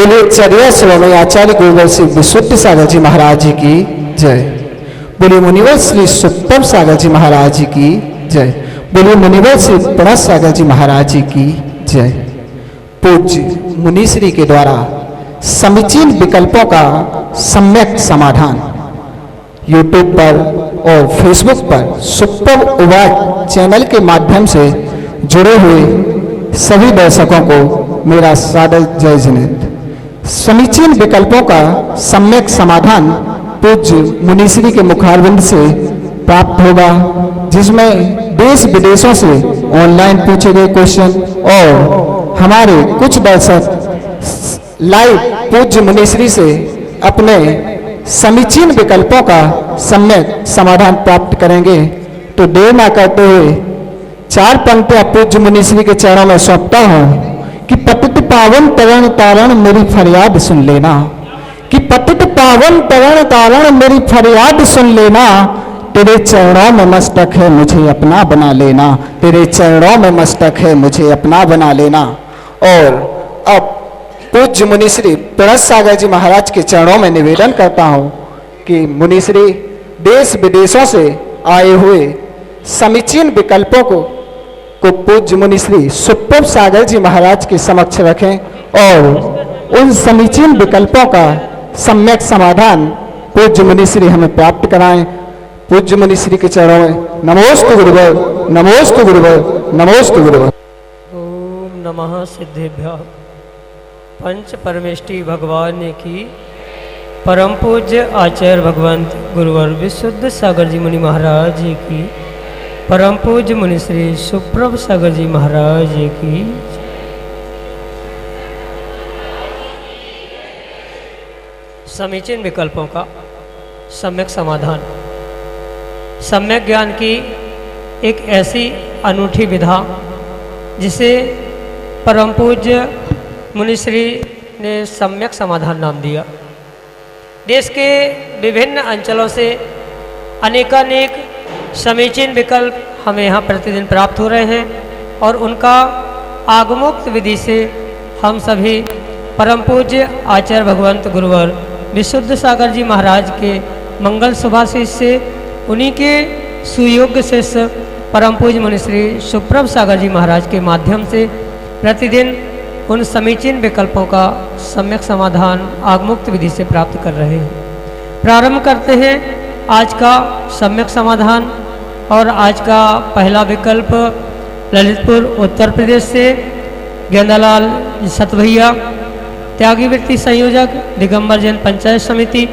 बोलिए चर्या शिरोमणि आचार्य गुरुवर श्री विशुद्ध सागर जी महाराज जी की जय। बोलिए मुनिवर श्री सुप्तम सागर जी महाराज जी की जय। बोलिए मुनिवर श्री प्रणव सागर जी महाराज जी की जय। पूज्य मुनिश्री के द्वारा समीचीन विकल्पों का सम्यक समाधान यूट्यूब पर और फेसबुक पर सुपर अवार्ड चैनल के माध्यम से जुड़े हुए सभी दर्शकों को मेरा सादर जय जिनेन्द्र। समीचीन विकल्पों का सम्यक समाधान पूज्य मुनिश्री के मुखारविंद से प्राप्त होगा, जिसमें देश विदेशों से ऑनलाइन पूछे गए क्वेश्चन और हमारे कुछ दर्शक लाइव पूज्य मुनिश्री से अपने समीचीन विकल्पों का सम्यक समाधान प्राप्त करेंगे। तो देर ना करते हुए चार पंक्तियां पूज्य मुनिश्री के चरणों में सौंपता हूं कि पतित पावन तरण तारण मेरी फरियाद सुन लेना, कि पतित पावन तरण तारण मेरी फरियाद सुन लेना, तेरे चरणों में मस्तक है मुझे अपना बना लेना, तेरे चरणों में मस्तक है मुझे अपना बना लेना। और अब पूज्य मुनिश्री प्रणव सागर जी महाराज के चरणों में निवेदन करता हूं कि मुनिश्री देश विदेशों से आए हुए समीचीन विकल्पों को पूज्य मुनिश्री सुप्तम सागर जी महाराज के समक्ष रखें और उन समीचीन विकल्पों का सम्यक समाधान पूज्य मुनिश्री हमें प्राप्त कराएं। पूज्य मुनिश्री के चरणों में नमोस्तु गुरुवर, नमोस्तु गुरुवर, नमोस्तु गुरुवर। ओम नमः सिद्धेभ्यः पंच परमेष्टि भगवान की परम पूज्य आचार्य भगवंत गुरुवर विशुद्ध सागर जी मुनि महाराज जी की परम पूज्य मुनिश्री सुप्रभ सागर जी महाराज जी की समीचीन विकल्पों का सम्यक समाधान। सम्यक ज्ञान की एक ऐसी अनूठी विधा जिसे परम पूज्य मुनिश्री ने सम्यक समाधान नाम दिया। देश के विभिन्न अंचलों से अनेकानेक समीचीन विकल्प हमें यहाँ प्रतिदिन प्राप्त हो रहे हैं और उनका आगमोक्त विधि से हम सभी परम पूज्य आचार्य भगवंत गुरुवर विशुद्ध सागर जी महाराज के मंगल सुभाषिष से उन्हीं के सुयोग्य शिष्य परम पूज्य मुनिश्री सुप्रभ सागर जी महाराज के माध्यम से प्रतिदिन उन समीचीन विकल्पों का सम्यक समाधान आगमुक्त विधि से प्राप्त कर रहे हैं। प्रारंभ करते हैं आज का सम्यक समाधान। और आज का पहला विकल्प ललितपुर उत्तर प्रदेश से गेंदालाल सतभैया, त्यागी वृत्ति संयोजक दिगंबर जैन पंचायत समिति,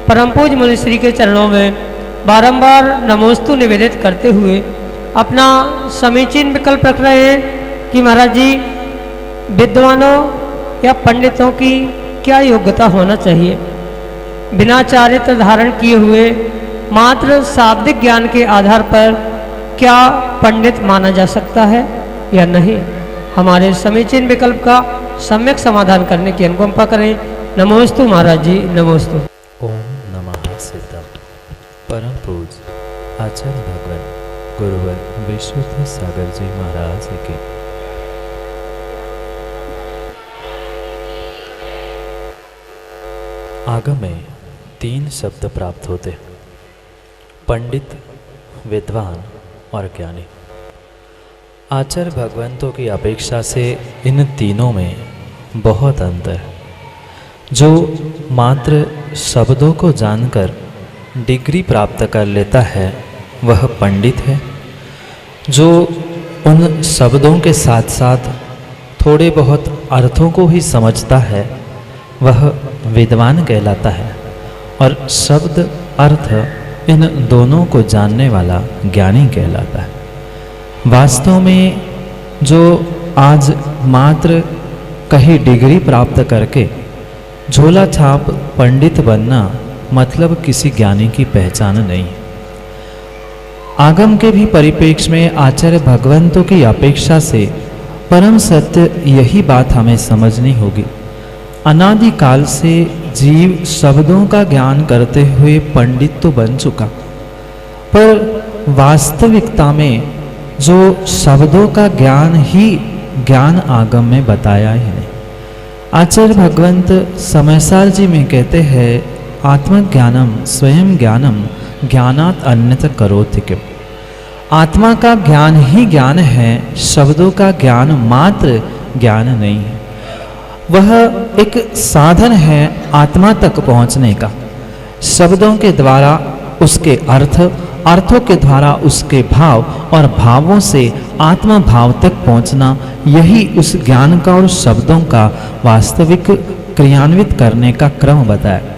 परम पूज्य मुनिश्री के चरणों में बारंबार नमोस्तु निवेदित करते हुए अपना समीचीन विकल्प रख रहे हैं कि महाराज जी विद्वानों या पंडितों की क्या योग्यता होना चाहिए। बिना चारित्र धारण किए हुए मात्र शाब्दिक ज्ञान के आधार पर क्या पंडित माना जा सकता है या नहीं। हमारे समीचीन विकल्प का सम्यक समाधान करने की अनुकंपा करें। नमोस्तु महाराज जी, नमोस्तु। ओम नमः सिद्धम परम पूज्य आचार्य भगवान गुरुवर विशुद्ध सागर जी महाराज की आगम में 3 शब्द प्राप्त होते हैं, पंडित, विद्वान और ज्ञानी। आचार्य भगवंतों की अपेक्षा से इन तीनों में बहुत अंतर है। जो मात्र शब्दों को जानकर डिग्री प्राप्त कर लेता है वह पंडित है। जो उन शब्दों के साथ साथ थोड़े बहुत अर्थों को ही समझता है वह विद्वान कहलाता है। और शब्द अर्थ इन दोनों को जानने वाला ज्ञानी कहलाता है। वास्तव में जो आज मात्र कहीं डिग्री प्राप्त करके झोला छाप पंडित बनना मतलब किसी ज्ञानी की पहचान नहीं है। आगम के भी परिप्रेक्ष्य में आचार्य भगवंतों की अपेक्षा से परम सत्य यही बात हमें समझनी होगी। अनादि काल से जीव शब्दों का ज्ञान करते हुए पंडित तो बन चुका, पर वास्तविकता में जो शब्दों का ज्ञान ही ज्ञान आगम में बताया ही नहीं। आचार्य भगवंत समयसार जी में कहते हैं, आत्मज्ञानम स्वयं ज्ञानम ज्ञानात अन्यत करोति किम। आत्मा का ज्ञान ही ज्ञान है, शब्दों का ज्ञान मात्र ज्ञान नहीं है। वह एक साधन है आत्मा तक पहुंचने का। शब्दों के द्वारा उसके अर्थ, अर्थों के द्वारा उसके भाव और भावों से आत्मा भाव तक पहुंचना, यही उस ज्ञान का और शब्दों का वास्तविक क्रियान्वित करने का क्रम बताया।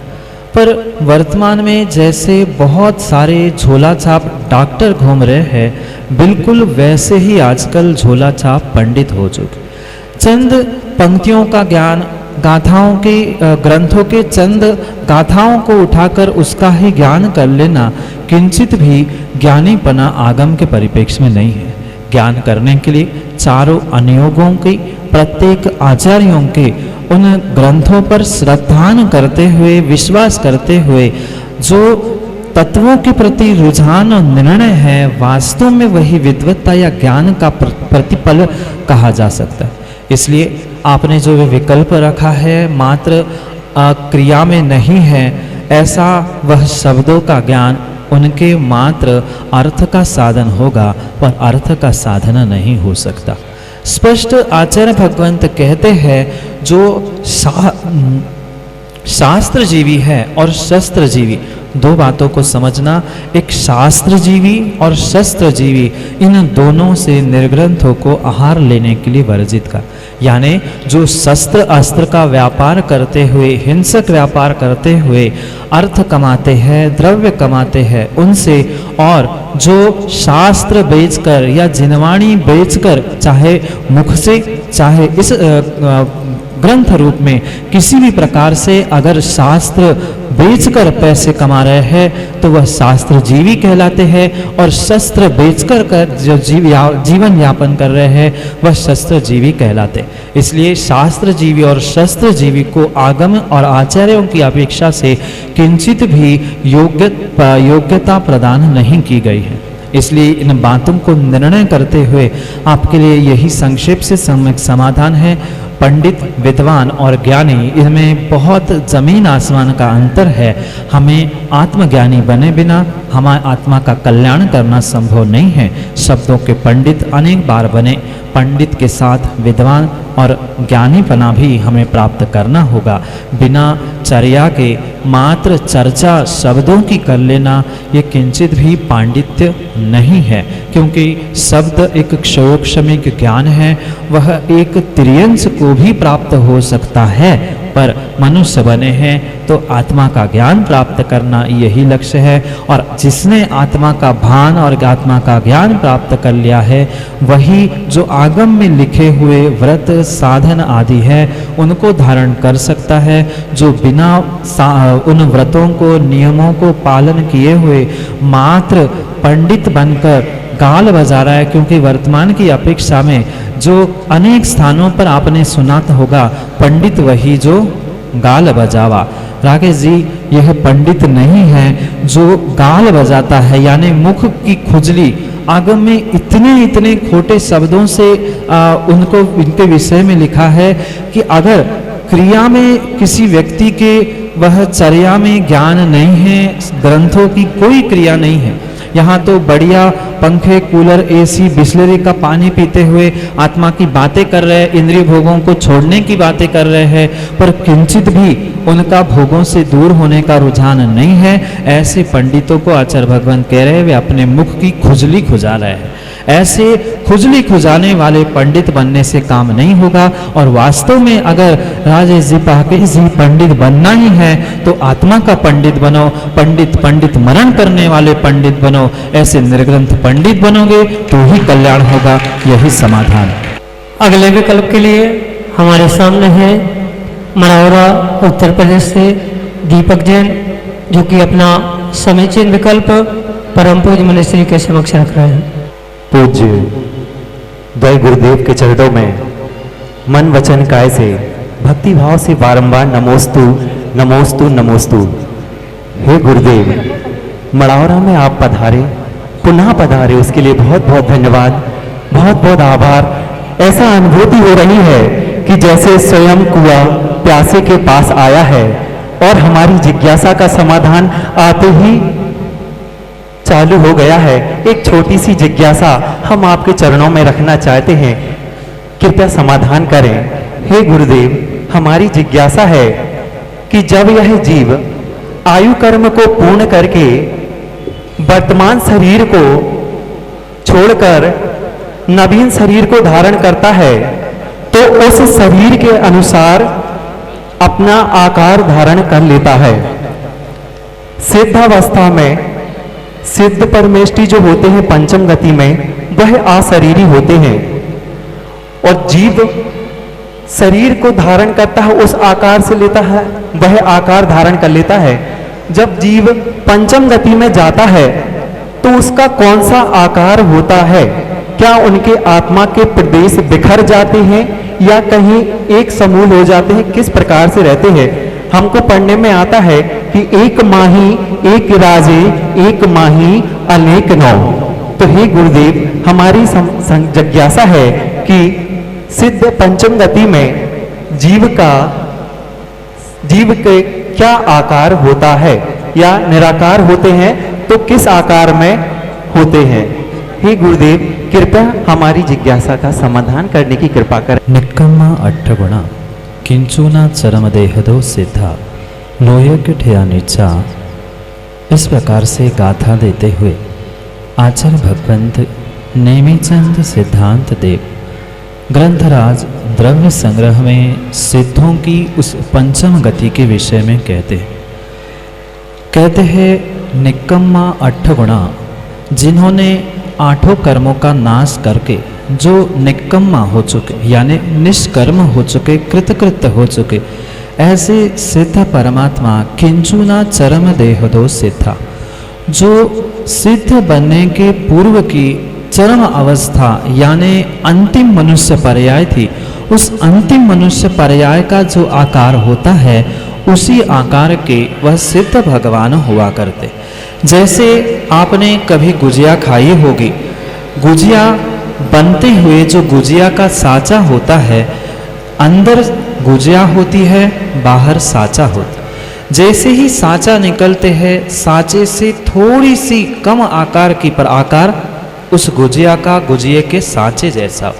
पर वर्तमान में जैसे बहुत सारे झोला छाप डॉक्टर घूम रहे हैं, बिल्कुल वैसे ही आजकल झोला छाप पंडित हो चुके। चंद पंक्तियों का ज्ञान, गाथाओं के ग्रंथों के चंद गाथाओं को उठाकर उसका ही ज्ञान कर लेना किंचित भी ज्ञानीपना आगम के परिप्रेक्ष्य में नहीं है। ज्ञान करने के लिए चारों अनुयोगों की, प्रत्येक आचार्यों के उन ग्रंथों पर श्रद्धान करते हुए, विश्वास करते हुए जो तत्वों के प्रति रुझान और निर्णय है, वास्तव में वही विद्वत्ता या ज्ञान का प्रतिफल कहा जा सकता है। इसलिए आपने जो विकल्प रखा है मात्र क्रिया में नहीं है, ऐसा वह शब्दों का ज्ञान उनके मात्र अर्थ का साधन होगा, पर अर्थ का साधन नहीं हो सकता। स्पष्ट आचार्य भगवंत कहते हैं, जो शास्त्र जीवी है और शस्त्र जीवी, दो बातों को समझना। एक शास्त्र जीवी और शस्त्र जीवी, इन दोनों से निर्ग्रंथों को आहार लेने के लिए वर्जित का। यानी जो शस्त्र अस्त्र का व्यापार करते हुए, हिंसक व्यापार करते हुए अर्थ कमाते हैं, द्रव्य कमाते हैं, उनसे, और जो शास्त्र बेचकर या जिनवाणी बेचकर, चाहे मुख से चाहे इस ग्रंथ रूप में किसी भी प्रकार से अगर शास्त्र बेचकर पैसे कमा रहे हैं, तो वह शास्त्र जीवी कहलाते हैं, और शस्त्र बेचकर जो जीवन यापन कर रहे हैं, वह शस्त्र जीवी कहलाते। इसलिए शास्त्र जीवी और शस्त्र जीवी को आगम और आचार्यों की अपेक्षा से किंचित भी योग्यता प्रदान नहीं की गई है। इसलिए इन बातों को निर्णय करते हुए आपके लिए यही संक्षेप से सम्यक समाधान है। पंडित, विद्वान और ज्ञानी, इनमें बहुत जमीन आसमान का अंतर है। हमें आत्मज्ञानी बने बिना हमारे आत्मा का कल्याण करना संभव नहीं है। शब्दों के पंडित अनेक बार बने, पंडित के साथ विद्वान और ज्ञानीपना भी हमें प्राप्त करना होगा। बिना चर्या के मात्र चर्चा शब्दों की कर लेना, ये किंचित भी पांडित्य नहीं है, क्योंकि शब्द एक क्षयोक्षमिक ज्ञान है। वह एक त्रियंश को भी प्राप्त हो सकता है, पर मनुष्य बने हैं तो आत्मा का ज्ञान प्राप्त करना यही लक्ष्य है। और जिसने आत्मा का भान और आत्मा का ज्ञान प्राप्त कर लिया है, वही जो आगम में लिखे हुए व्रत, साधन आदि है, उनको धारण कर सकता है। जो बिना उन व्रतों को, नियमों को पालन किए हुए मात्र पंडित बनकर गाल बजा रहा है, क्योंकि वर्तमान की अपेक्षा में जो अनेक स्थानों पर आपने सुना होगा, पंडित वही जो गाल बजावा। राकेश जी, यह पंडित नहीं है जो गाल बजाता है, यानी मुख की खुजली। आगम में इतने खोटे शब्दों से उनको, इनके विषय में लिखा है कि अगर क्रिया में किसी व्यक्ति के वह चर्या में ज्ञान नहीं है, ग्रंथों की कोई क्रिया नहीं है, यहाँ तो बढ़िया पंखे, कूलर, एसी, बिस्लरी का पानी पीते हुए आत्मा की बातें कर रहे हैं, इंद्रिय भोगों को छोड़ने की बातें कर रहे हैं, पर किंचित भी उनका भोगों से दूर होने का रुझान नहीं है। ऐसे पंडितों को आचार्य भगवान कह रहे हैं, वे अपने मुख की खुजली खुजा रहे हैं। ऐसे खुजली खुजाने वाले पंडित बनने से काम नहीं होगा। और वास्तव में अगर राजेश जी, पाकेश जी, पंडित बनना ही है तो आत्मा का पंडित बनो। पंडित मरण करने वाले पंडित बनो। ऐसे निर्ग्रंथ पंडित बनोगे तो ही कल्याण होगा, यही समाधान। अगले विकल्प के लिए हमारे सामने है मरौरा उत्तर प्रदेश से दीपक जैन, जो कि अपना समीचीन विकल्प परम पूज्य मनीश्री के समक्ष रख रहे हैं। पूज्य दय गुरुदेव के चरणों में मन वचन काय से भक्ति भाव से बारंबार नमोस्तु नमोस्तु नमोस्तु। हे गुरुदेव, मड़ौरा में आप पधारे, पुनः पधारे, उसके लिए बहुत बहुत धन्यवाद, बहुत बहुत आभार। ऐसा अनुभूति हो रही है कि जैसे स्वयं कुआं प्यासे के पास आया है और हमारी जिज्ञासा का समाधान आते ही चालू हो गया है। एक छोटी सी जिज्ञासा हम आपके चरणों में रखना चाहते हैं, कृपया समाधान करें। हे गुरुदेव, हमारी जिज्ञासा है कि जब यह जीव आयु कर्म को पूर्ण करके वर्तमान शरीर को छोड़कर नवीन शरीर को धारण करता है तो उस शरीर के अनुसार अपना आकार धारण कर लेता है। सिद्धावस्था में सिद्ध परमेष्टि जो होते हैं पंचम गति में, वह अशरीरी होते हैं और जीव शरीर को धारण करता है, उस आकार से लेता है, वह आकार धारण कर लेता है। जब जीव पंचम गति में जाता है तो उसका कौन सा आकार होता है? क्या उनके आत्मा के प्रदेश बिखर जाते हैं या कहीं एक समूल हो जाते हैं? किस प्रकार से रहते हैं? हमको पढ़ने में आता है कि एक माही एक राजे, एक माही अनेक नौ। तो हे गुरुदेव, हमारी जिज्ञासा है कि सिद्ध पंचम गति में जीव के क्या आकार होता है या निराकार होते हैं तो किस आकार में होते हैं? हे गुरुदेव, कृपया हमारी जिज्ञासा का समाधान करने की कृपा करें। निक्कम्मा अट्ठगुण किंचुना चरमदेहदो सिद्धा लोयज्ञ ठया नीचा। इस प्रकार से गाथा देते हुए आचार्य भगवंत नेमीचंद सिद्धांत देव ग्रंथराज द्रव्य संग्रह में सिद्धों की उस पंचम गति के विषय में कहते हैं निक्कम्मा अट्ठगुणा, जिन्होंने आठों कर्मों का नाश करके जो निक्कम्मा हो चुके यानी निष्कर्म हो चुके, कृतकृत्य हो चुके, ऐसे सिद्ध परमात्मा किंचुना चरम देहदो सिद्धा, जो सिद्ध बनने के पूर्व की चरम अवस्था यानी अंतिम मनुष्य पर्याय थी, उस अंतिम मनुष्य पर्याय का जो आकार होता है उसी आकार के वह सिद्ध भगवान हुआ करते। जैसे आपने कभी गुजिया खाई होगी, गुजिया बनते हुए जो गुजिया का साँचा होता है, अंदर गुजिया होती है, बाहर साँचा होता है। जैसे ही साँचा निकलते हैं, साँचे से थोड़ी सी कम आकार की पर आकार उस गुजिया का गुजिये के साँचे जैसा।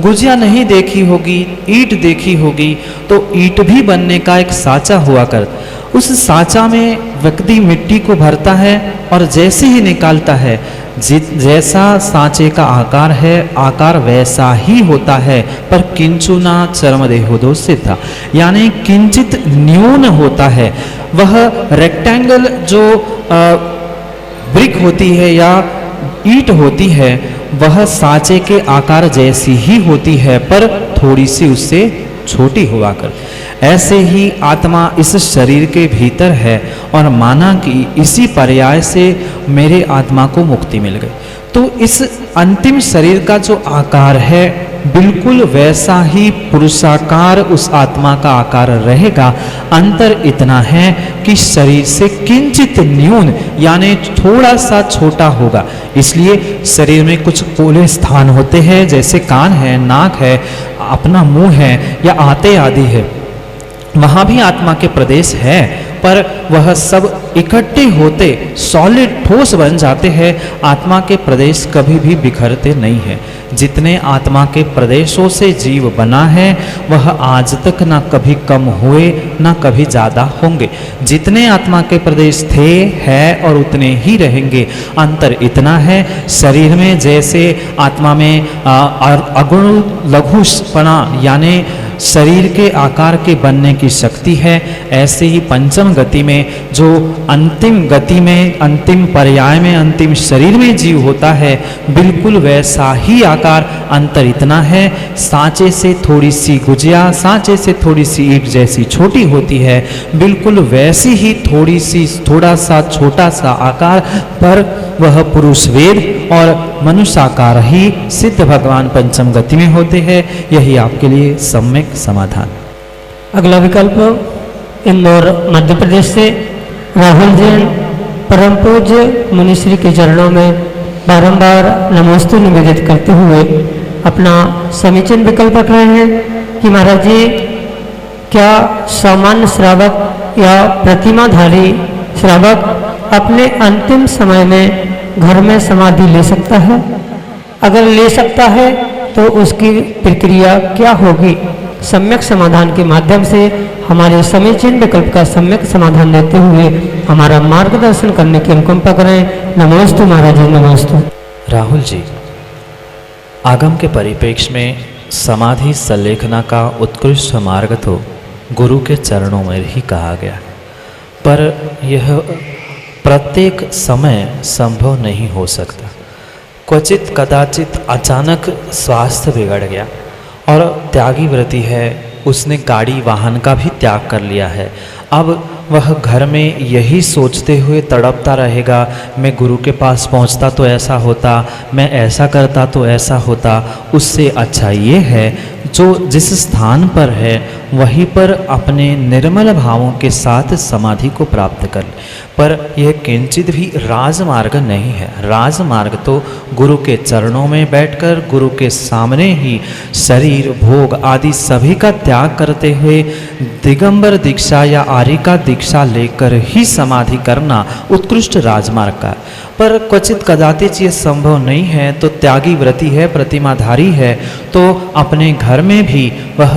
गुजिया नहीं देखी होगी, ईंट देखी होगी, तो ईंट भी बनने का एक साँचा हुआ कर, उस साँचा में व्यक्ति मिट्टी को भरता है और जैसे ही निकालता है, जैसा साँचे का आकार है, आकार वैसा ही होता है, पर किंचुना चरमदेहोदो सिद्धा, यानी किंचित न्यून होता है। वह रेक्टेंगल जो ब्रिक होती है या ईंट होती है, वह साँचे के आकार जैसी ही होती है, पर थोड़ी सी उससे छोटी हुआ कर। ऐसे ही आत्मा इस शरीर के भीतर है और माना कि इसी पर्याय से मेरे आत्मा को मुक्ति मिल गई, तो इस अंतिम शरीर का जो आकार है बिल्कुल वैसा ही पुरुषाकार उस आत्मा का आकार रहेगा। अंतर इतना है कि शरीर से किंचित न्यून यानी थोड़ा सा छोटा होगा। इसलिए शरीर में कुछ पोले स्थान होते हैं, जैसे कान है, नाक है, अपना मुंह है या आते आदि है, वहाँ भी आत्मा के प्रदेश है, पर वह सब इकट्ठे होते सॉलिड ठोस बन जाते हैं। आत्मा के प्रदेश कभी भी बिखरते नहीं हैं। जितने आत्मा के प्रदेशों से जीव बना है वह आज तक ना कभी कम हुए ना कभी ज़्यादा होंगे। जितने आत्मा के प्रदेश थे, है और उतने ही रहेंगे। अंतर इतना है, शरीर में जैसे आत्मा में अगुण लघुपना यानी शरीर के आकार के बनने की शक्ति है, ऐसे ही पंचम गति में जो अंतिम गति में, अंतिम पर्याय में, अंतिम शरीर में जीव होता है, बिल्कुल वैसा ही आकार। अंतर इतना है, सांचे से थोड़ी सी गुजिया, सांचे से थोड़ी सी ईंट जैसी छोटी होती है, बिल्कुल वैसी ही थोड़ी सी थोड़ा सा छोटा सा आकार, पर वह पुरुष वेद और मनुष्याकार ही सिद्ध भगवान पंचम गति में होते हैं। यही आपके लिए सम्यक समाधान। अगला विकल्प इंदौर मध्य प्रदेश से राहुल जैन परम पूज्य मुनिश्री के चरणों में बारंबार नमोस्तु निवेदित करते हुए अपना समीचीन विकल्प रख रहे हैं। कि महाराज जी क्या सामान्य श्रावक या प्रतिमाधारी श्रावक अपने अंतिम समय में घर में समाधि ले सकता है? अगर ले सकता है तो उसकी प्रक्रिया क्या होगी? सम्यक समाधान के माध्यम से हमारे समीचीन विकल्प का सम्यक समाधान देते हुए हमारा मार्गदर्शन करने की अनुकंपा करें। नमोस्तु महाराज जी, नमोस्तु। राहुल जी, आगम के परिप्रेक्ष्य में समाधि संलेखना का उत्कृष्ट मार्ग तो गुरु के चरणों में ही कहा गया, पर यह प्रत्येक समय संभव नहीं हो सकता। क्वचित कदाचित अचानक स्वास्थ्य बिगड़ गया और त्यागी व्रति है, उसने गाड़ी वाहन का भी त्याग कर लिया है। अब वह घर में यही सोचते हुए तड़पता रहेगा, मैं गुरु के पास पहुंचता तो ऐसा होता, मैं ऐसा करता तो ऐसा होता। उससे अच्छा ये है जो जिस स्थान पर है वहीं पर अपने निर्मल भावों के साथ समाधि को प्राप्त कर ले। पर यह किंचित भी राजमार्ग नहीं है। राजमार्ग तो गुरु के चरणों में बैठकर गुरु के सामने ही शरीर भोग आदि सभी का त्याग करते हुए दिगंबर दीक्षा या आर्य का दीक्षा लेकर ही समाधि करना उत्कृष्ट राजमार्ग का। पर क्वचित कदाचित ये संभव नहीं है तो त्यागी व्रति है, प्रतिमाधारी है, तो अपने घर में भी वह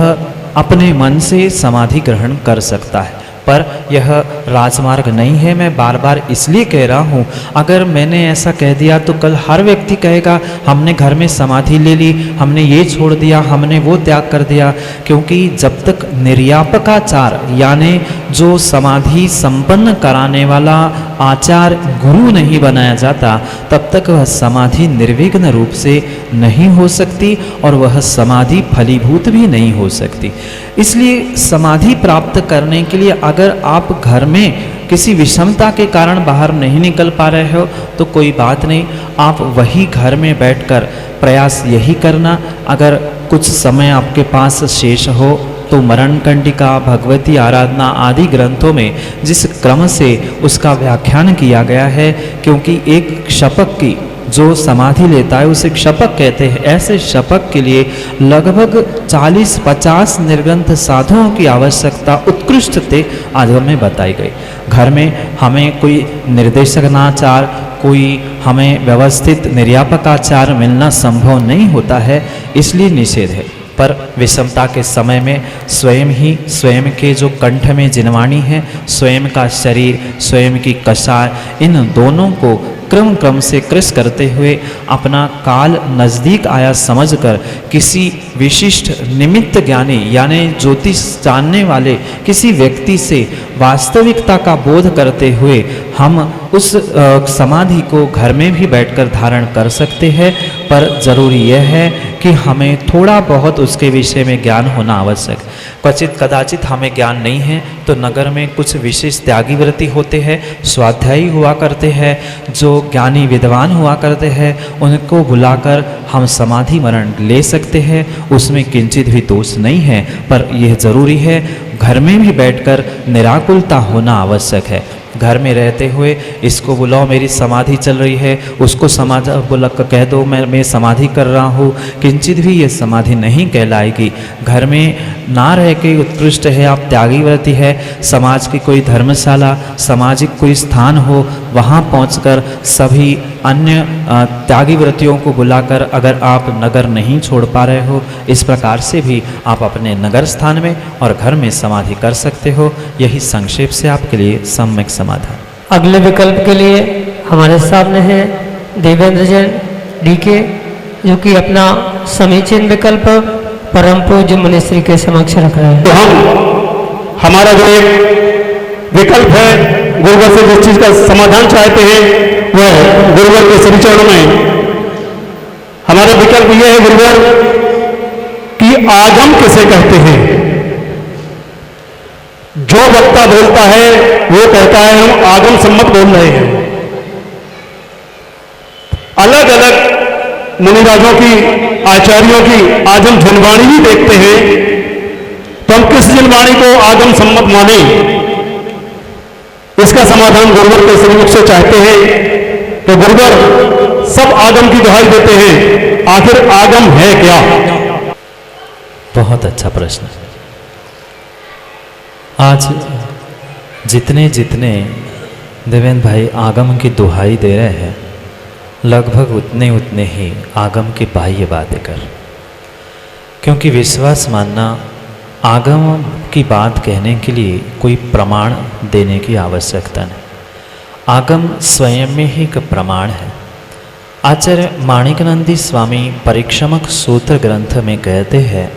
अपने मन से समाधि ग्रहण कर सकता है। पर यह राजमार्ग नहीं है। मैं बार बार इसलिए कह रहा हूँ, अगर मैंने ऐसा कह दिया तो कल हर व्यक्ति कहेगा हमने घर में समाधि ले ली, हमने ये छोड़ दिया, हमने वो त्याग कर दिया। क्योंकि जब तक निर्यापकाचार यानी जो समाधि संपन्न कराने वाला आचार गुरु नहीं बनाया जाता, तब तक वह समाधि निर्विघ्न रूप से नहीं हो सकती और वह समाधि फलीभूत भी नहीं हो सकती। इसलिए समाधि प्राप्त करने के लिए अगर आप घर में किसी विषमता के कारण बाहर नहीं निकल पा रहे हो तो कोई बात नहीं, आप वही घर में बैठकर प्रयास यही करना। अगर कुछ समय आपके पास शेष हो तो मरण कंडिका, भगवती आराधना आदि ग्रंथों में जिस क्रम से उसका व्याख्यान किया गया है, क्योंकि एक शपथ की जो समाधि लेता है उसे शपथ कहते हैं। ऐसे शपथ के लिए लगभग 40-50 निर्ग्रंथ साधुओं की आवश्यकता उत्कृष्टते आगम में बताई गई। घर में हमें कोई निर्देशनाचार, कोई हमें व्यवस्थित निर्यापकाचार मिलना संभव नहीं होता है, इसलिए निषेध है। पर विषमता के समय में स्वयं के जो कंठ में जिनवाणी है, स्वयं का शरीर, स्वयं की कषाय, इन दोनों को क्रम से कृष करते हुए अपना काल नज़दीक आया समझकर किसी विशिष्ट निमित्त ज्ञानी यानी ज्योतिष जानने वाले किसी व्यक्ति से वास्तविकता का बोध करते हुए हम उस समाधि को घर में भी बैठकर धारण कर सकते हैं। पर ज़रूरी यह है कि हमें थोड़ा बहुत उसके विषय में ज्ञान होना आवश्यक। क्वचित कदाचित हमें ज्ञान नहीं है तो नगर में कुछ विशेष त्यागी व्रति होते हैं, स्वाध्यायी हुआ करते हैं, जो ज्ञानी विद्वान हुआ करते हैं, उनको बुलाकर हम समाधि मरण ले सकते हैं। उसमें किंचित भी दोष नहीं है। पर यह ज़रूरी है घर में भी बैठकर निराकुलता होना आवश्यक है। घर में रहते हुए इसको बुलाओ मेरी समाधि चल रही है, उसको बुला कह दो मैं समाधि कर रहा हूँ, किंचित भी ये समाधि नहीं कहलाएगी। घर में ना रह के उत्कृष्ट है आप त्यागी व्रति है, समाज की कोई धर्मशाला, सामाजिक कोई स्थान हो, वहाँ पहुँचकर सभी अन्य त्यागी व्रतियों को बुलाकर अगर आप नगर नहीं छोड़ पा रहे हो, इस प्रकार से भी आप अपने नगर स्थान में और घर में समाधि कर सकते हो। यही संक्षेप से आपके लिए सम्यक समाधान। अगले विकल्प के लिए हमारे सामने है देवेंद्र जैन डीके, जो कि अपना समीचीन विकल्प परम पूज्य मुनिश्री के समक्ष रख रहे हैं। तो हमारा जो एक विकल्प है, गुरुवर से जिस चीज का समाधान चाहते हैं वह गुरुवर के श्री चरणों में हमारा विकल्प यह है गुरुवर कि आगम किसे कहते हैं। जो वक्ता बोलता है वो कहता है हम आगम सम्मत बोल रहे हैं। अलग अलग मुनिराजों की, आचार्यों की आगम जनवाणी भी देखते हैं, तो हम किस जनवाणी को आगम सम्मत माने, इसका समाधान गुरुवर के श्रीमुख से चाहते हैं। तो गुरुवर सब आगम की दुहाई देते हैं, आखिर आगम है क्या। बहुत अच्छा प्रश्न। आज जितने जितने देवेंद्र भाई आगम की दुहाई दे रहे हैं, लगभग उतने उतने ही आगम की बाह्य बातें कर, क्योंकि विश्वास मानना आगम की बात कहने के लिए कोई प्रमाण देने की आवश्यकता नहीं। आगम स्वयं में ही एक प्रमाण है। आचार्य माणिकनंदी स्वामी परिक्षमक सूत्र ग्रंथ में कहते हैं,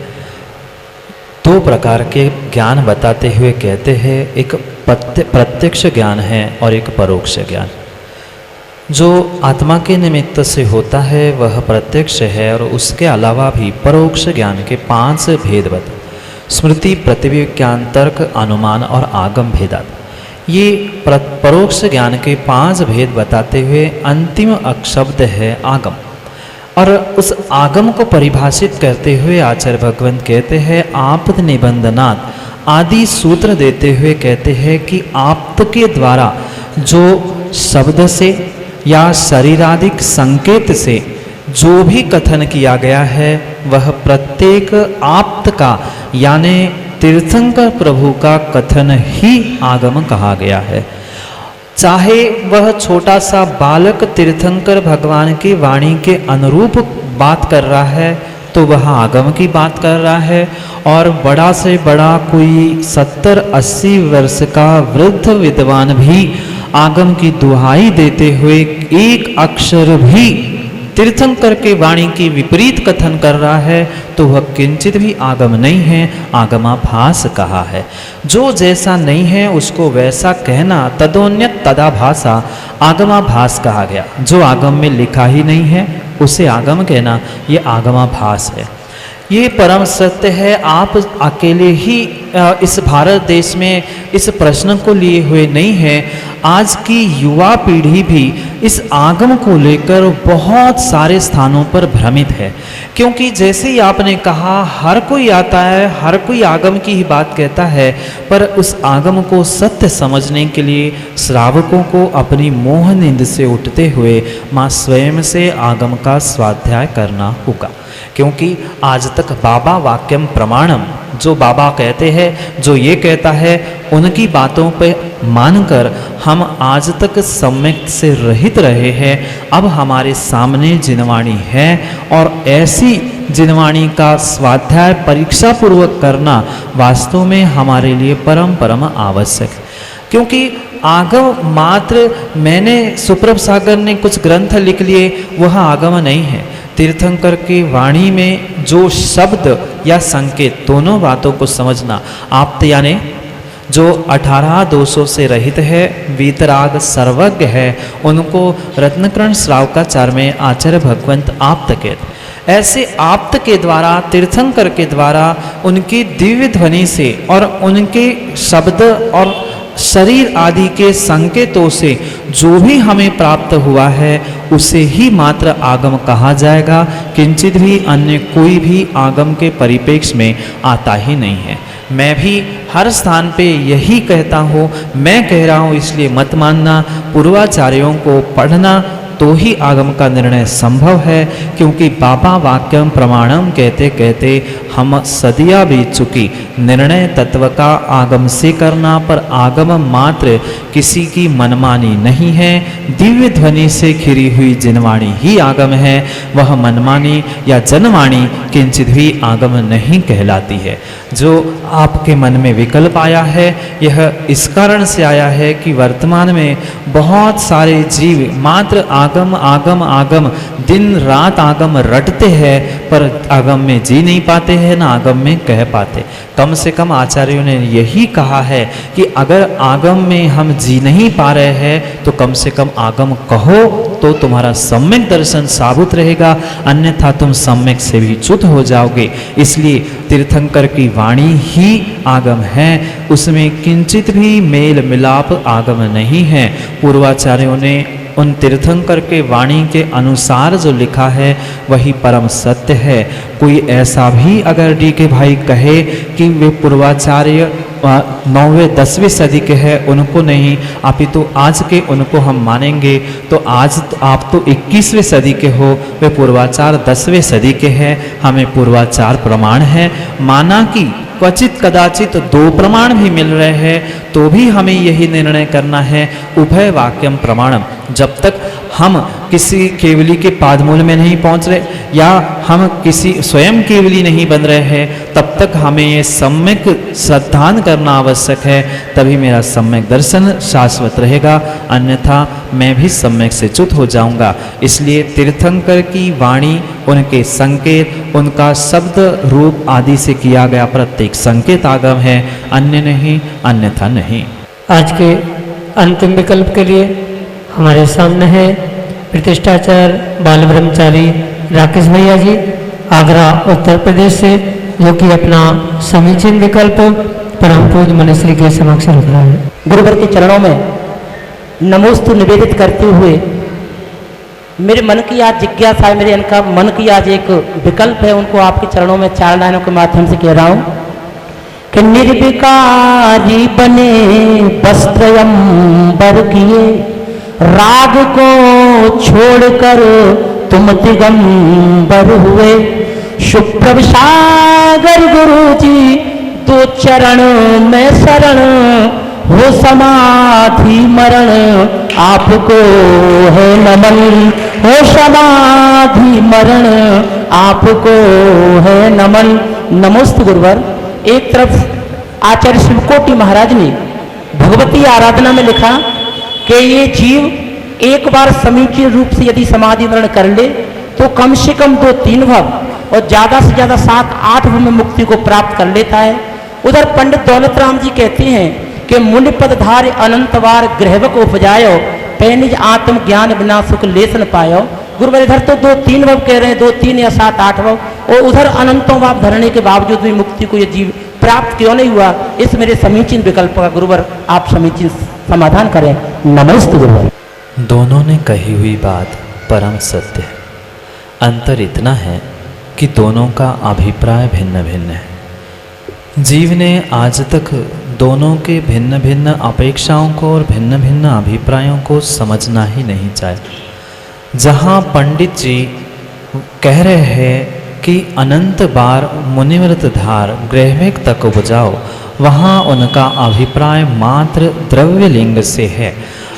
दो प्रकार के ज्ञान बताते हुए कहते हैं, एक प्रत्यक्ष ज्ञान है और एक परोक्ष ज्ञान। जो आत्मा के निमित्त से होता है वह प्रत्यक्ष है, और उसके अलावा भी परोक्ष ज्ञान के 5 भेद बता, स्मृति, प्रतिविज्ञान, तर्क, अनुमान और आगम भेदात। ये परोक्ष ज्ञान के 5 भेद बताते हुए अंतिम शब्द है आगम। और उस आगम को परिभाषित करते हुए आचार्य भगवंत कहते हैं, आप्त निबंधनात् आदि सूत्र देते हुए कहते हैं कि आप्त के द्वारा जो शब्द से या शरीरादिक संकेत से जो भी कथन किया गया है वह प्रत्येक आप्त का यानी तीर्थंकर प्रभु का कथन ही आगम कहा गया है। चाहे वह छोटा सा बालक तीर्थंकर भगवान की वाणी के अनुरूप बात कर रहा है तो वह आगम की बात कर रहा है, और बड़ा से बड़ा कोई 70-80 वर्ष का वृद्ध विद्वान भी आगम की दुहाई देते हुए एक अक्षर भी तीर्थंकर के वाणी की विपरीत कथन कर रहा है तो वह किंचित भी आगम नहीं है, आगमाभास कहा है। जो जैसा नहीं है उसको वैसा कहना, तदोन्यत तदाभासा, आगमाभास कहा गया। जो आगम में लिखा ही नहीं है उसे आगम कहना, ये आगमाभास है। ये परम सत्य है। आप अकेले ही इस भारत देश में इस प्रश्न को लिए हुए नहीं है। आज की युवा पीढ़ी भी इस आगम को लेकर बहुत सारे स्थानों पर भ्रमित है, क्योंकि जैसे ही आपने कहा हर कोई आता है, हर कोई आगम की ही बात कहता है, पर उस आगम को सत्य समझने के लिए श्रावकों को अपनी मोह नींद से उठते हुए माँ स्वयं से आगम का स्वाध्याय करना होगा। क्योंकि आज तक बाबा वाक्यम प्रमाणम, जो बाबा कहते हैं, जो ये कहता है, उनकी बातों पे मानकर हम आज तक सम्यक से रहित रहे हैं। अब हमारे सामने जिनवाणी है और ऐसी जिनवाणी का स्वाध्याय परीक्षा पूर्वक करना वास्तव में हमारे लिए परम परम आवश्यक है। क्योंकि आगम मात्र मैंने सुप्रभ सागर ने कुछ ग्रंथ लिख लिए, वह आगम नहीं है। तीर्थंकर की वाणी में जो शब्द या संकेत, दोनों बातों को समझना। आप्त यानी जो 18 दोषों से रहित है, वीतराग सर्वज्ञ है, उनको रत्नकर्ण श्रावकाचार्य में आचार्य भगवंत आप्त कहते। ऐसे आप्त के द्वारा, तीर्थंकर के द्वारा, उनकी दिव्य ध्वनि से और उनके शब्द और शरीर आदि के संकेतों से जो भी हमें प्राप्त हुआ है उसे ही मात्र आगम कहा जाएगा। किंचित भी अन्य कोई भी आगम के परिप्रेक्ष्य में आता ही नहीं है। मैं भी हर स्थान पे यही कहता हूँ, मैं कह रहा हूँ इसलिए मत मानना। पूर्वाचार्यों को पढ़ना तो ही आगम का निर्णय संभव है, क्योंकि बाबा वाक्यम प्रमाणम कहते कहते हम सदियां बीत चुकी। निर्णय तत्व का आगम से करना, पर आगम मात्र किसी की मनमानी नहीं है। दिव्य ध्वनि से खिरी हुई जिनवाणी ही आगम है, वह मनमानी या जनवाणी किंचित भी आगम नहीं कहलाती है। जो आपके मन में विकल्प आया है, यह इस कारण से आया है कि वर्तमान में बहुत सारे जीव मात्र आगम आगम आगम दिन रात आगम रटते हैं, पर आगम में जी नहीं पाते हैं, ना आगम में कह पाते। कम से कम आचार्यों ने यही कहा है कि अगर आगम में हम जी नहीं पा रहे हैं तो कम से कम आगम कहो तो तुम्हारा सम्यक दर्शन साबुत रहेगा, अन्यथा तुम सम्यक से भी च्युत हो जाओगे। इसलिए तीर्थंकर की वाणी ही आगम है, उसमें किंचित भी मेल मिलाप आगम नहीं है। पूर्वाचार्यों ने उन तीर्थंकर के वाणी के अनुसार जो लिखा है वही परम सत्य है। कोई ऐसा भी अगर डी के भाई कहे कि वे पूर्वाचार्य 9वें 10वीं सदी के हैं उनको नहीं, अपितु आज के उनको हम मानेंगे। तो आज आप तो 21वीं सदी के हो, वे पूर्वाचार 10वें सदी के हैं, हमें पूर्वाचार प्रमाण है। माना कि क्वचित कदाचित 2 प्रमाण भी मिल रहे हैं तो भी हमें यही निर्णय करना है उभय वाक्यम प्रमाणम। जब तक हम किसी केवली के पादमूल में नहीं पहुंच रहे या हम किसी स्वयं केवली नहीं बन रहे हैं, तब तक हमें ये सम्यक श्रद्धान करना आवश्यक है, तभी मेरा सम्यक दर्शन शाश्वत रहेगा, अन्यथा मैं भी सम्यक से च्युत हो जाऊंगा। इसलिए तीर्थंकर की वाणी, उनके संकेत, उनका शब्द रूप आदि से किया गया प्रत्येक संकेत आगम है, अन्य नहीं, अन्यथा नहीं। आज के अंतिम विकल्प के लिए हमारे सामने है प्रतिष्ठाचार्य बाल ब्रह्मचारी राकेश भैया जी, आगरा उत्तर प्रदेश से, जो कि अपना समीचीन विकल्प परम पूज्य मनीश्री के समक्ष रख रहा है। गुरुवर के चरणों में नमोस्तु निवेदित करते हुए मेरे मन की आज जिज्ञासा है, मेरे इनका मन की आज एक विकल्प है, उनको आपके चरणों में 4 लाइनों के माध्यम से कह रहा हूं कि निर्विकारी बने वस्त्रयंबर किए, राग को छोड़कर तुम दिगंबर हुए, शुभ्र सागर गुरु जी 2 चरण में शरण, हो समाधि मरण आपको है नमन, हो समाधि मरण आपको है नमन। नमोस्तु गुरुवर। एक तरफ आचार्य शिवकोटि महाराज ने भगवती आराधना में लिखा कि ये जीव एक बार समीचीन रूप से यदि समाधि मरण कर ले तो कम से कम 2-3 भव और ज्यादा से ज्यादा 7-8 भव में मुक्ति को प्राप्त कर लेता है। उधर पंडित दौलत राम जी कहते हैं कि मुनि पद धार्य अनंतवार ग्रहवक उपजायो, पैनिज आत्म ज्ञान बिना सुख लेसन पायो। गुरुवर इधर तो 2-3 भव कह रहे हैं, 2-3 या 7-8 भव, और उधर अनंतों भाव धरने के बावजूद भी मुक्ति को ये जीव प्राप्त क्यों नहीं हुआ? इस मेरे समीचीन विकल्प का गुरुवर आप समीचीन समाधान करें। नमस्ते गुरुवर। दोनों ने कही हुई बात परम सत्य है। अंतर इतना है कि दोनों का अभिप्राय भिन्न भिन्न है। जीव ने आज तक दोनों के भिन्न भिन्न अपेक्षाओं को और भिन्न भिन्न अभिप्रायों को समझना ही नहीं चाहे। जहाँ पंडित जी कह रहे हैं कि अनंत बार मुनिव्रत धार ग्रहवेग तक उपजाओ, वहाँ उनका अभिप्राय मात्र द्रव्य लिंग से है।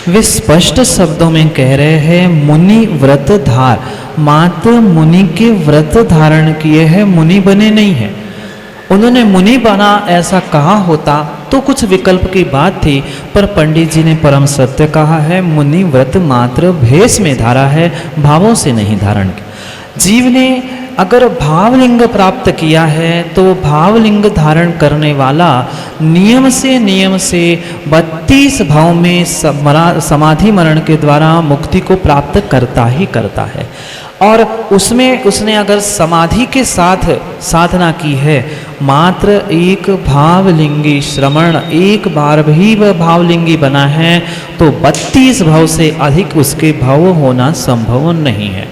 वे स्पष्ट शब्दों में कह रहे हैं मुनि व्रत धार, मात्र मुनि के व्रत धारण किए हैं, मुनि बने नहीं हैं। उन्होंने मुनि बना ऐसा कहा होता तो कुछ विकल्प की बात थी, पर पंडित जी ने परम सत्य कहा है, मुनि व्रत मात्र भेष में धारा है, भावों से नहीं धारण किया। जीव ने अगर भावलिंग प्राप्त किया है तो भावलिंग धारण करने वाला नियम से 32 भाव में समाधि मरण के द्वारा मुक्ति को प्राप्त करता ही करता है। और उसमें उसने अगर समाधि के साथ साधना की है, मात्र एक भावलिंगी श्रवण, एक बार भी वह भावलिंगी बना है तो 32 भाव से अधिक उसके भाव होना संभव नहीं है।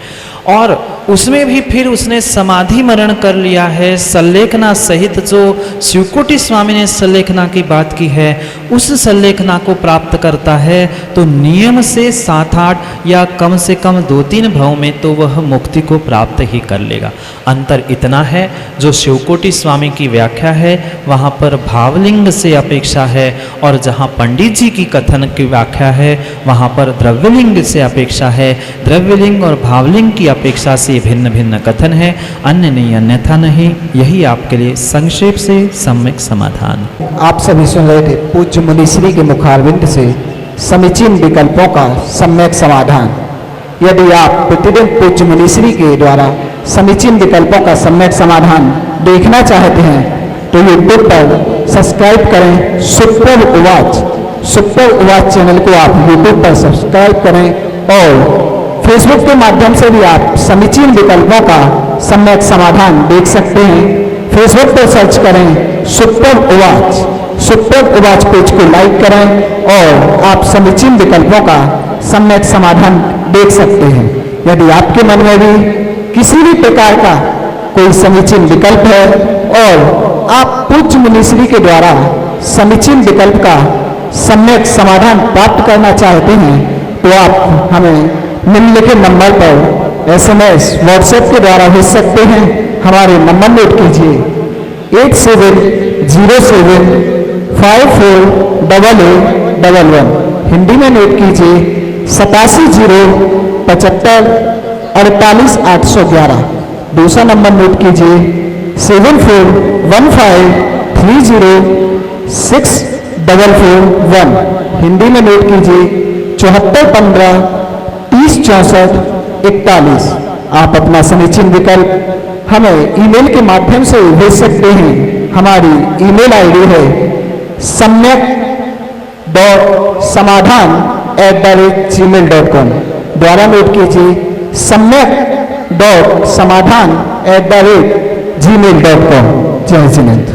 और उसमें भी फिर उसने समाधि मरण कर लिया है। सल्लेखना सहित जो शिवकोटि स्वामी ने सल्लेखना की बात की है, उस सल्लेखना को प्राप्त करता है तो नियम से 7-8 या कम से कम 2-3 भाव में तो वह मुक्ति को प्राप्त ही कर लेगा। अंतर इतना है, जो शिवकोटि स्वामी की व्याख्या है वहाँ पर भावलिंग से अपेक्षा है, और जहाँ पंडित जी की कथन की व्याख्या है वहाँ पर द्रव्यलिंग से अपेक्षा है। द्रव्यलिंग और भावलिंग की अपेक्षा से भिन्न भिन्न कथन है, अन्य नहीं अन्यथा नहीं। यही आपके लिए संक्षेप से सम्यक समाधान। आप सभी सुन रहे थे पूज्य मुनिश्री के मुखारविंद से समीचीन विकल्पों का सम्यक समाधान। यदि आप प्रतिदिन पूज्य मुनिश्री के द्वारा समीचीन विकल्पों का सम्यक समाधान देखना चाहते हैं तो यूट्यूब पर सब्सक्राइब करें सुप्रभ उवाच। सुप्रभ उवाच चैनल को आप यूट्यूब पर सब्सक्राइब करें, और फेसबुक के माध्यम से भी आप समीचीन विकल्पों का सम्यक समाधान देख सकते हैं। फेसबुक पर सर्च करें सुप्रभ उवाच, सुप्रभ उवाच पेज को लाइक करें और आप समीचीन विकल्पों का सम्यक समाधान देख सकते हैं। यदि आपके मन में भी किसी भी प्रकार का कोई समीचीन विकल्प है और आप पूज्य मुनिश्री के द्वारा समीचीन विकल्प का सम्यक समाधान प्राप्त करना चाहते हैं तो आप हमें निम्नलिखित नंबर पर एसएमएस व्हाट्सएप के द्वारा भेज सकते हैं। हमारे नंबर नोट कीजिए 8707548811। हिंदी में नोट कीजिए 8705584811। दूसरा नंबर नोट कीजिए 7415306441। हिंदी में नोट कीजिए 7415306441। आप अपना समीचीन विकल्प हमें ईमेल के माध्यम से भेज सकते हैं। हमारी ईमेल आईडी है samyak.samadhan@gmail.com। द्वारा नोट कीजिए samyak.samadhan@gmail.com। जय जिनेंद्र।